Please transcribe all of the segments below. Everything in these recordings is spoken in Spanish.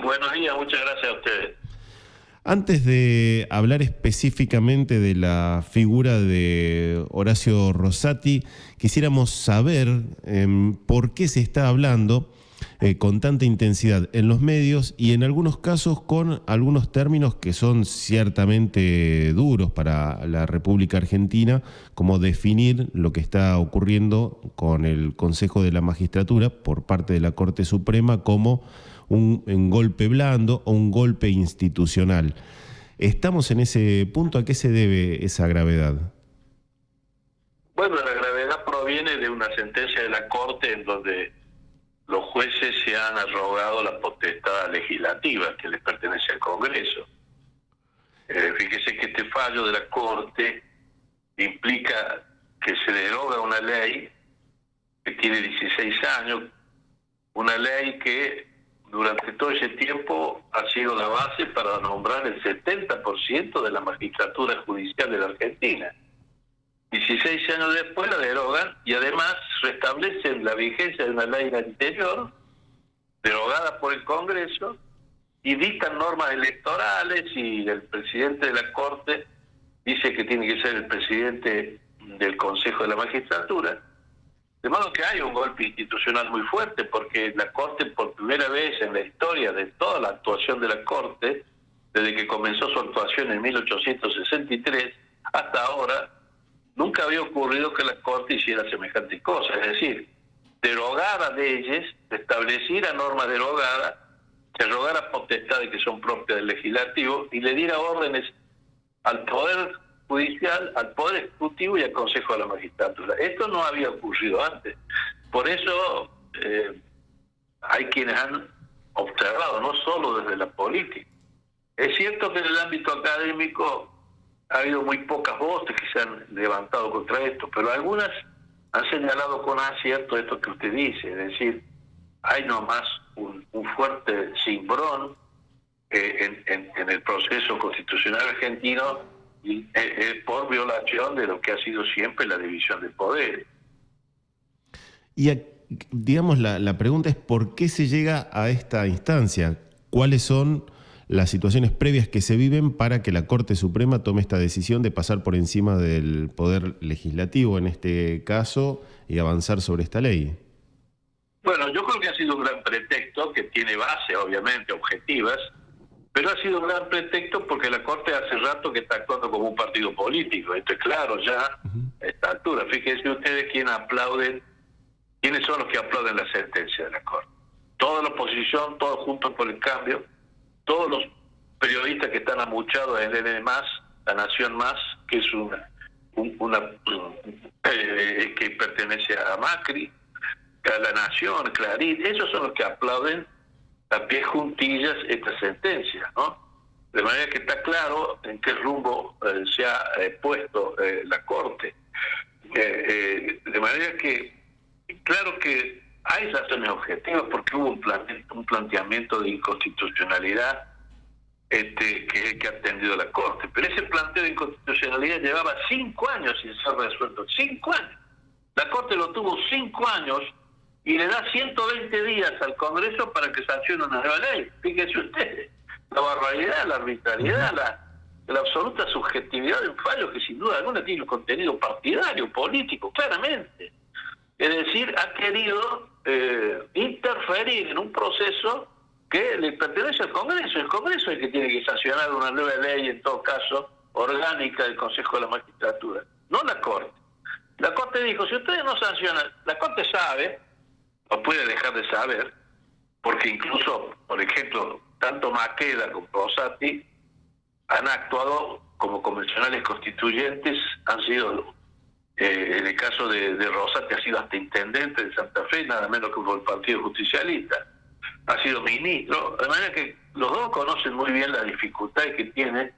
Buenos días, muchas gracias a ustedes. Antes de hablar específicamente de la figura de Horacio Rosati, quisiéramos saber por qué se está hablando con tanta intensidad en los medios y en algunos casos con algunos términos que son ciertamente duros para la República Argentina, como definir lo que está ocurriendo con el Consejo de la Magistratura por parte de la Corte Suprema como un golpe blando o un golpe institucional. ¿Estamos en ese punto? ¿A qué se debe esa gravedad? Bueno, la gravedad proviene de una sentencia de la Corte en donde los jueces se han arrogado la potestad legislativa que les pertenece al Congreso. Fíjese que este fallo de la Corte implica que se deroga una ley que tiene 16 años, una ley que durante todo ese tiempo ha sido la base para nombrar el 70% de la magistratura judicial de la Argentina. 16 años después la derogan y además restablecen la vigencia de una ley anterior, derogada por el Congreso, y dictan normas electorales y el presidente de la Corte dice que tiene que ser el presidente del Consejo de la Magistratura. De modo que hay un golpe institucional muy fuerte, porque la Corte, por primera vez en la historia de toda la actuación de la Corte, desde que comenzó su actuación en 1863 hasta ahora, nunca había ocurrido que la Corte hiciera semejante cosa, es decir, derogara leyes, estableciera normas derogadas, se arrogara potestades que son propias del legislativo y le diera órdenes al Poder Judicial, al Poder Ejecutivo y al Consejo de la Magistratura. Esto no había ocurrido antes. Por eso hay quienes han observado, no solo desde la política. Es cierto que en el ámbito académico ha habido muy pocas voces que se han levantado contra esto, pero algunas han señalado con acierto esto que usted dice, es decir, hay nomás un fuerte cimbrón en el proceso constitucional argentino por violación de lo que ha sido siempre la división de poderes. Y digamos, la pregunta es ¿por qué se llega a esta instancia? ¿Cuáles son las situaciones previas que se viven para que la Corte Suprema tome esta decisión de pasar por encima del Poder Legislativo en este caso y avanzar sobre esta ley? Bueno, yo creo que ha sido un gran pretexto que tiene base, obviamente, objetivas, pero ha sido un gran pretexto porque la Corte hace rato que está actuando como un partido político. Esto es claro ya a esta altura. Fíjense ustedes quiénes son los que aplauden la sentencia de la Corte. Toda la oposición, todos juntos por el cambio, todos los periodistas que están amuchados en el Más, La Nación Más, que es que pertenece a Macri, a La Nación, Clarín, esos son los que aplauden a pie juntillas esta sentencia, ¿no? De manera que está claro en qué rumbo se ha puesto la Corte. De manera que, claro que hay razones objetivas porque hubo un planteamiento de inconstitucionalidad que ha atendido la Corte, pero ese planteo de inconstitucionalidad llevaba 5 años sin ser resuelto, 5 años. La Corte lo tuvo 5 años y le da 120 días al Congreso para que sancione una nueva ley. Fíjense ustedes, la barbaridad, la arbitrariedad, la absoluta subjetividad de un fallo que sin duda alguna tiene un contenido partidario, político, claramente. Es decir, ha querido interferir en un proceso que le pertenece al Congreso. El Congreso es el que tiene que sancionar una nueva ley, en todo caso, orgánica del Consejo de la Magistratura, no la Corte. La Corte dijo, si ustedes no sancionan, la Corte sabe, no puede dejar de saber, porque incluso, por ejemplo, tanto Maqueda como Rosati han actuado como convencionales constituyentes, han sido, en el caso de Rosati, ha sido hasta intendente de Santa Fe, nada menos que por el Partido Justicialista, ha sido ministro, de manera que los dos conocen muy bien la dificultad que tiene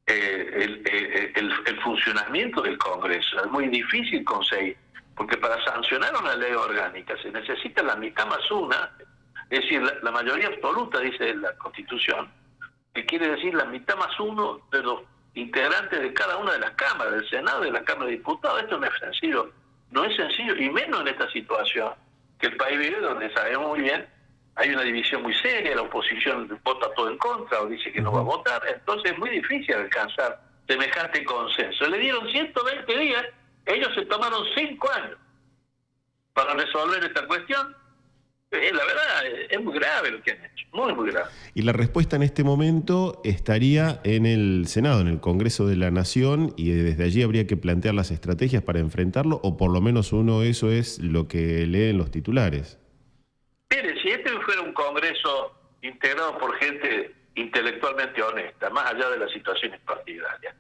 el funcionamiento del Congreso. Es muy difícil conseguir, porque para sancionar una ley orgánica se necesita la mitad más una, es decir, la mayoría absoluta, dice la Constitución, que quiere decir la mitad más uno de los integrantes de cada una de las cámaras, del Senado y de la Cámara de Diputados. Esto no es sencillo, y menos en esta situación que el país vive, donde sabemos muy bien hay una división muy seria, la oposición vota todo en contra o dice que no va a votar, entonces es muy difícil alcanzar semejante consenso. Le dieron 120 días, ellos se tomaron 5 años para resolver esta cuestión. La verdad, es muy grave lo que han hecho, muy grave. Y la respuesta en este momento estaría en el Senado, en el Congreso de la Nación, y desde allí habría que plantear las estrategias para enfrentarlo, o por lo menos eso es lo que leen los titulares. Mire, si este fuera un Congreso integrado por gente intelectualmente honesta, más allá de las situaciones partidarias,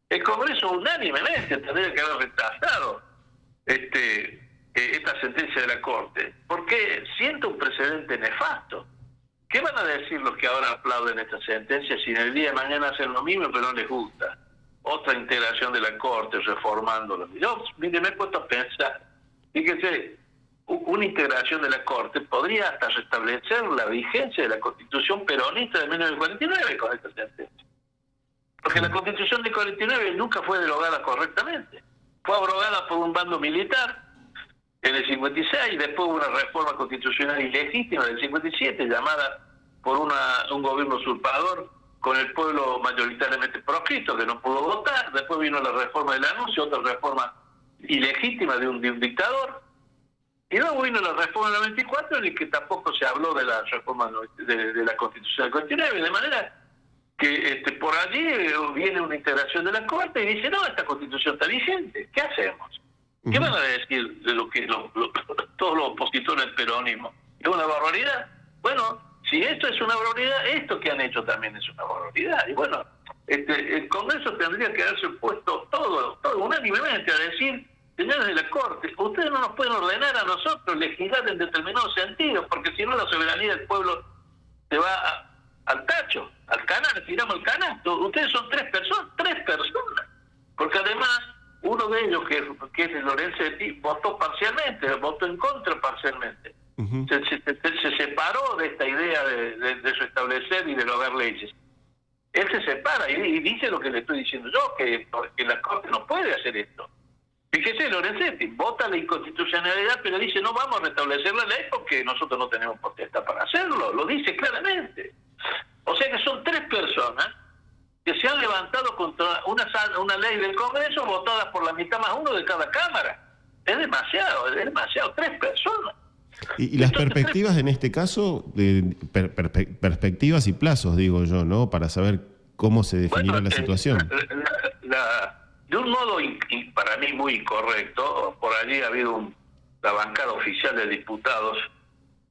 el Congreso unánimemente tendría que haber rechazado esta sentencia de la Corte, porque siente un precedente nefasto. ¿Qué van a decir los que ahora aplauden esta sentencia si en el día de mañana hacen lo mismo pero no les gusta? Otra integración de la Corte, reformándolo. Yo, mire, me he puesto a pensar, fíjese, una integración de la Corte podría hasta restablecer la vigencia de la Constitución peronista de 1949 con esta sentencia. Porque la Constitución de 49 nunca fue derogada correctamente. Fue abrogada por un bando militar en el 56, después hubo una reforma constitucional ilegítima del 57, llamada por un gobierno usurpador con el pueblo mayoritariamente proscrito, que no pudo votar. Después vino la reforma del anuncio, otra reforma ilegítima de un dictador. Y luego vino la reforma del 94, en la que tampoco se habló de la reforma de la Constitución del 49, de manera que por allí viene una integración de la Corte y dice, no, esta Constitución está vigente, ¿qué hacemos? ¿Qué van a decir de lo que todos los opositores del peronismo? ¿Es una barbaridad? Bueno, si esto es una barbaridad, esto que han hecho también es una barbaridad. Y bueno, el Congreso tendría que haberse puesto todo unánimemente a decir, señores de la Corte, ustedes no nos pueden ordenar a nosotros legislar en determinados sentidos, porque si no la soberanía del pueblo se va al tacho, al canal, tiramos el canasto. Ustedes son tres personas, porque además uno de ellos, que es Lorenzetti, votó parcialmente, votó en contra parcialmente. Se separó de esta idea de restablecer y derogar leyes. Él se separa y dice lo que le estoy diciendo yo, que la Corte no puede hacer esto. Fíjese, Lorenzetti vota la inconstitucionalidad, pero dice no vamos a restablecer la ley porque nosotros no tenemos potestad para hacerlo. Lo dice claramente. O sea que son 3 personas que se han levantado contra una ley del Congreso votada por la mitad más uno de cada Cámara. Es demasiado, 3 personas. Y las perspectivas en este caso, perspectivas y plazos, digo yo, ¿no? Para saber cómo se definirá la situación. De un modo para mí muy incorrecto, por allí ha habido la bancada oficial de diputados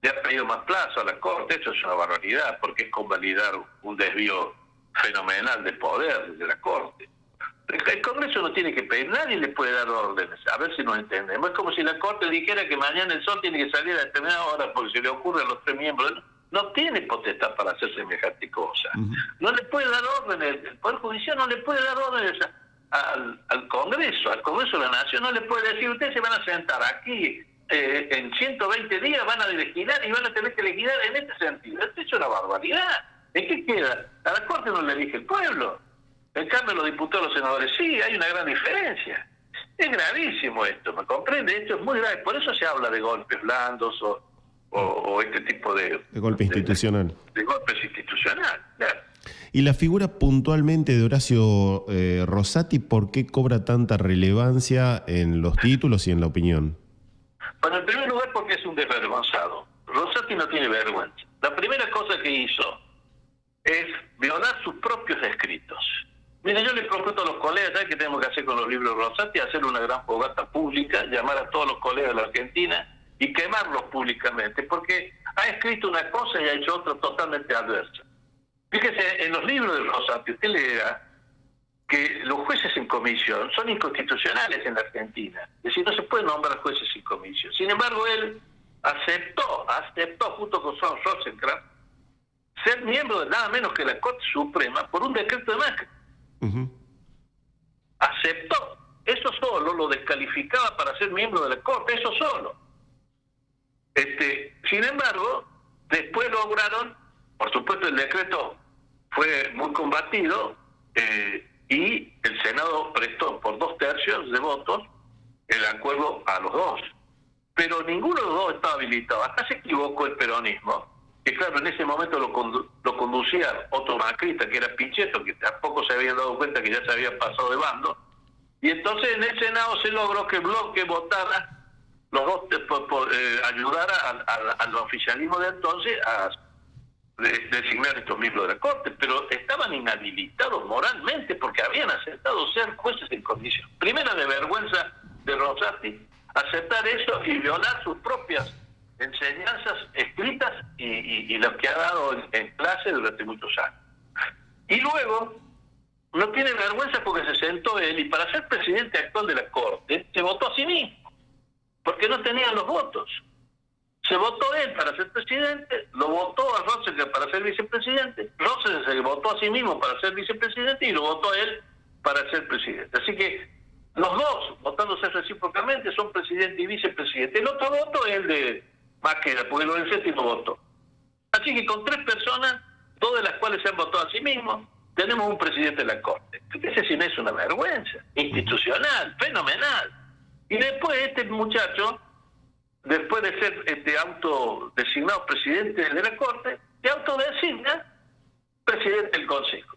le ha pedido más plazo a la Corte. Esto es una barbaridad, porque es convalidar un desvío fenomenal de poder de la Corte. El Congreso no tiene que pedir, nadie le puede dar órdenes, a ver si nos entendemos. Es como si la Corte dijera que mañana el sol tiene que salir a determinada hora porque se le ocurre a los 3 miembros. No tiene potestad para hacer semejante cosa. No le puede dar órdenes, el Poder Judicial no le puede dar órdenes al Congreso de la Nación, no le puede decir, ustedes se van a sentar aquí en 120 días, van a legislar y van a tener que legislar en este sentido. Esto es una barbaridad. ¿En qué queda? A la Corte no le elige el pueblo. En cambio, los diputados, los senadores, sí, hay una gran diferencia. Es gravísimo esto, ¿me comprende? Esto es muy grave. Por eso se habla de golpes blandos o este tipo de golpe institucional. De golpes institucionales, claro. Y la figura puntualmente de Horacio Rosati, ¿por qué cobra tanta relevancia en los títulos y en la opinión? Bueno, en primer lugar, porque es un desvergonzado. Rosati no tiene vergüenza. La primera cosa que hizo es violar sus propios escritos. Mira, yo les propongo a los colegas, ¿sabes qué tenemos que hacer con los libros de Rosati? Hacer una gran fogata pública, llamar a todos los colegas de la Argentina y quemarlos públicamente, porque ha escrito una cosa y ha hecho otra totalmente adversa. Fíjese, en los libros de Rosati usted leerá que los jueces en comisión son inconstitucionales en la Argentina. Es decir, no se puede nombrar jueces sin comisión. Sin embargo, él aceptó junto con Son Rosenkrantz ser miembro de nada menos que la Corte Suprema por un decreto de Macri. Aceptó. Eso solo lo descalificaba para ser miembro de la Corte, eso solo. Sin embargo, después lograron, por supuesto el decreto fue muy combatido y el Senado prestó por 2/3 de votos el acuerdo a los dos. Pero ninguno de los dos estaba habilitado. Hasta se equivocó el peronismo que claro, en ese momento lo conducía otro macrista, que era Pichetto, que tampoco se había dado cuenta que ya se había pasado de bando, y entonces en el Senado se logró que el bloque votara, los dos ayudara al oficialismo de entonces a designar estos miembros de la Corte, pero estaban inhabilitados moralmente porque habían aceptado ser jueces en condición. Primera de vergüenza de Rosati, aceptar eso y violar sus propias enseñanzas escritas y las que ha dado en clase durante muchos años. Y luego, no tiene vergüenza porque se sentó él y para ser presidente actual de la Corte se votó a sí mismo, porque no tenían los votos. Se votó él para ser presidente, lo votó a Rossecker para ser vicepresidente, Rossecker se votó a sí mismo para ser vicepresidente y lo votó a él para ser presidente. Así que los dos, votándose recíprocamente, son presidente y vicepresidente. El otro voto es el de Maqueda, porque lo del séptimo votó. Así que con 3 personas, 2 de las cuales se han votado a sí mismos, tenemos un presidente de la Corte. Fíjese si no es una vergüenza institucional, fenomenal. Y después este muchacho, después de ser autodesignado presidente de la Corte, se autodesigna presidente del Consejo.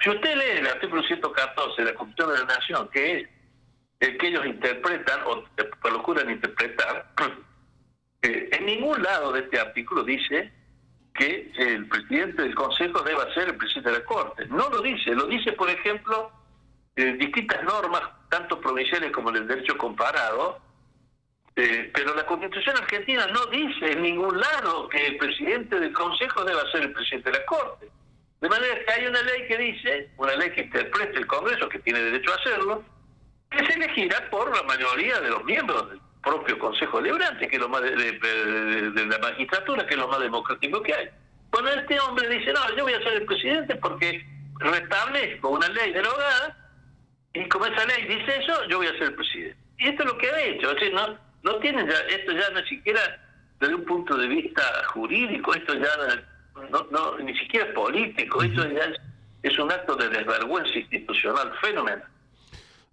Si usted lee el artículo 114 de la Constitución de la Nación, que es el que ellos interpretan, o procuran interpretar, en ningún lado de este artículo dice que el presidente del Consejo deba ser el presidente de la Corte. No lo dice, por ejemplo, distintas normas, tanto provinciales como en el derecho comparado, pero la Constitución argentina no dice en ningún lado que el presidente del Consejo deba ser el presidente de la Corte. De manera que hay una ley que dice, una ley que interprete el Congreso, que tiene derecho a hacerlo, que se elegirá por la mayoría de los miembros del propio Consejo Deliberante, que es lo más de la magistratura, que es lo más democrático que hay. Bueno, este hombre dice, no, yo voy a ser el presidente porque restablezco una ley derogada, y como esa ley dice eso, yo voy a ser el presidente. Y esto es lo que ha hecho, es decir, no tiene ya, esto ya ni siquiera desde un punto de vista jurídico, esto ya no ni siquiera político, esto ya es un acto de desvergüenza institucional fenomenal.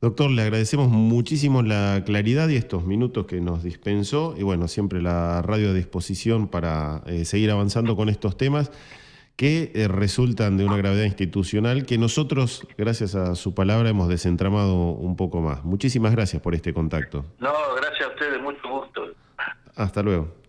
Doctor, le agradecemos muchísimo la claridad y estos minutos que nos dispensó, y bueno, siempre la radio a disposición para seguir avanzando con estos temas que resultan de una gravedad institucional que nosotros, gracias a su palabra, hemos desentramado un poco más. Muchísimas gracias por este contacto. No, gracias a ustedes, mucho gusto. Hasta luego.